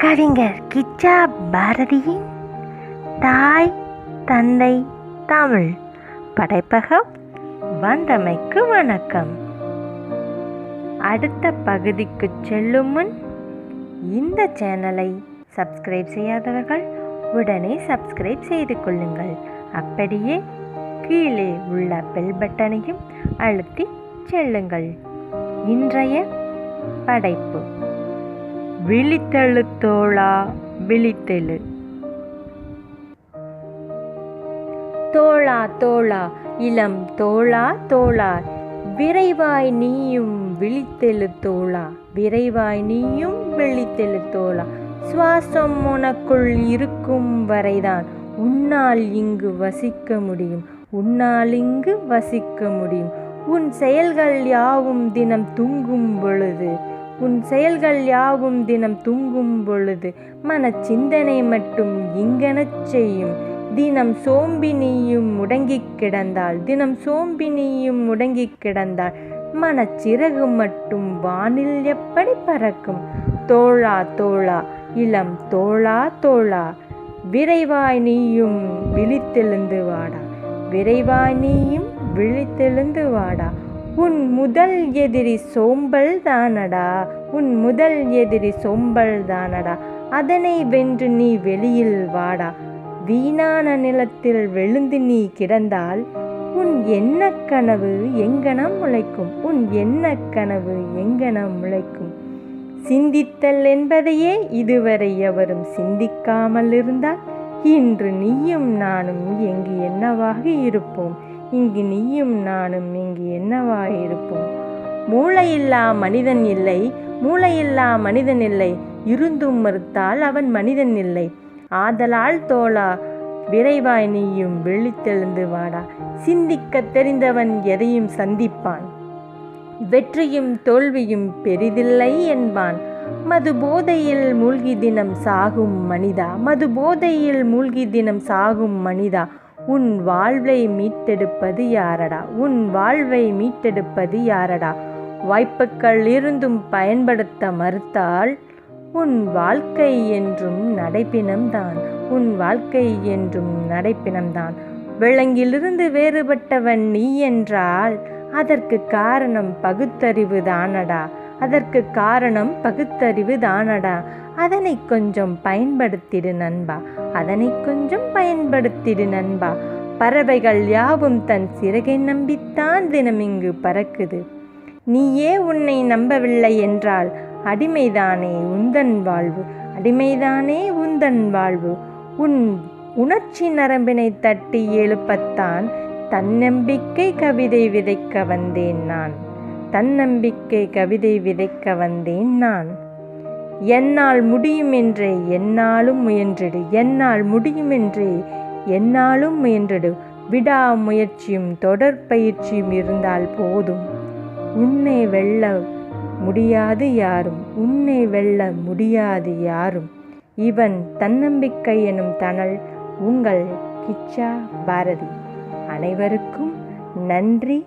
கவிஞர் கிச்சா பாரதியின் தாய் தந்தை தமிழ் படைப்பகம் வந்தமைக்கு வணக்கம். அடுத்த பகுதிக்கு செல்லும் முன் இந்த சேனலை சப்ஸ்கிரைப் செய்யாதவர்கள் உடனே சப்ஸ்கிரைப் செய்து கொள்ளுங்கள். அப்படியே கீழே உள்ள பெல் பட்டனையும் அழுத்தி செல்லுங்கள். இன்றைய படைப்பு விழித்தெழு தோழா விழித்தெழு. தோழா தோழா இளம் தோழா தோழா, விரைவாய் நீயும் விழித்தெழு தோழா, விரைவாய் நீயும் விழித்தெழு தோழா. சுவாசம் உனக்குள் இருக்கும் வரைதான் உன்னால் இங்கு வசிக்க முடியும், உன்னால் இங்கு வசிக்க முடியும். உன் செயல்கள் யாவும் தினம் தூங்கும் பொழுது, உன் செயல்கள் யாவும் தினம் தூங்கும் பொழுது மனச்சிந்தனை மட்டும் இங்கனச் செய்யும். தினம் சோம்பினியும் முடங்கிக் கிடந்தால், தினம் சோம்பினியும் முடங்கிக் கிடந்தால் மனச்சிறகு மட்டும் வானில் எப்படி பறக்கும்? தோழா தோழா இளம் தோழா தோழா, விரைவாய் நீயும் விழித்தெழுந்து வாடா, விரைவாய் நீயும் விழித்தெழுந்து வாடா. உன் முதல் எதிரி சோம்பல் தானடா, உன் முதல் எதிரி சோம்பல் தானடா. அதனை வென்று நீ வெளியில் வாடா. வீணான நிலத்தில் விழுந்து நீ கிடந்தால் உன் எண்ண கனவு எங்கனம் முளைக்கும், உன் எண்ண கனவு எங்கனம் முளைக்கும். சிந்தித்தல் என்பதையே இதுவரை எவரும் சிந்திக்காமல் இருந்தால் இன்று நீயும் நானும் எங்கு என்னவாக இருப்போம், இங்கு நீயும் நானும் இங்கு என்னவாக இருப்போம். மூளையில்லா மனிதன் இல்லை, மூளையில்லா மனிதன் இல்லை, இருந்தும் மறுத்தால் அவன் மனிதன் இல்லை. ஆதலால் தோழா விரைவாய் நீயும் விழித்தெழுந்து வாடா. சிந்திக்க தெரிந்தவன் எதையும் சந்திப்பான், வெற்றியும் தோல்வியும் பெரிதில்லை என்பான். மது போதையில் மூழ்கி தினம் சாகும் மனிதா, மது போதையில் மூழ்கி தினம் சாகும் மனிதா, உன் வாழ்வை மீட்டெடுப்பது யாரடா, உன் வாழ்வை மீட்டெடுப்பது யாரடா? வாய்ப்புகள் இருந்தும் பயன்படுத்த மறுத்தால் உன் வாழ்க்கை என்றும் நடைப்பினம்தான், உன் வாழ்க்கை என்றும் நடைப்பினம்தான். விலங்கிலிருந்து வேறுபட்டவன் நீ என்றால் அதற்கு காரணம் பகுத்தறிவு தானடா, அதற்கு காரணம் பகுத்தறிவு தானடா. அதனை கொஞ்சம் பயன்படுத்திடு நண்பா, அதனை கொஞ்சம் பயன்படுத்திடு நண்பா. பறவைகள் யாவும் தன் சிறகை நம்பித்தான் தினம் இங்கு பறக்குது. நீயே உன்னை நம்பவில்லை என்றால் அடிமைதானே உந்தன் வாழ்வு, அடிமைதானே உந்தன் வாழ்வு. உன் உணர்ச்சி நரம்பினை தட்டி எழுப்பத்தான் தன்னம்பிக்கை கவிதை விதைக்க வந்தேன் நான், தன்னம்பிக்கை கவிதை விதைக்க வந்தேன் நான். என்னால் முடியும் என்றே என்னாலும் முயன்றிடு, என்னால் முடியும் என்றே என்னாலும் முயன்றிடு. விடாமுயற்சியும் தொடர் பயிற்சியும் இருந்தால் போதும். உன்னை வெல்ல முடியாது யாரும், உன்னை வெல்ல முடியாது யாரும். இவன் தன்னம்பிக்கை எனும் தணல். உங்கள் கிச்சா பாரதி. அனைவருக்கும் நன்றி.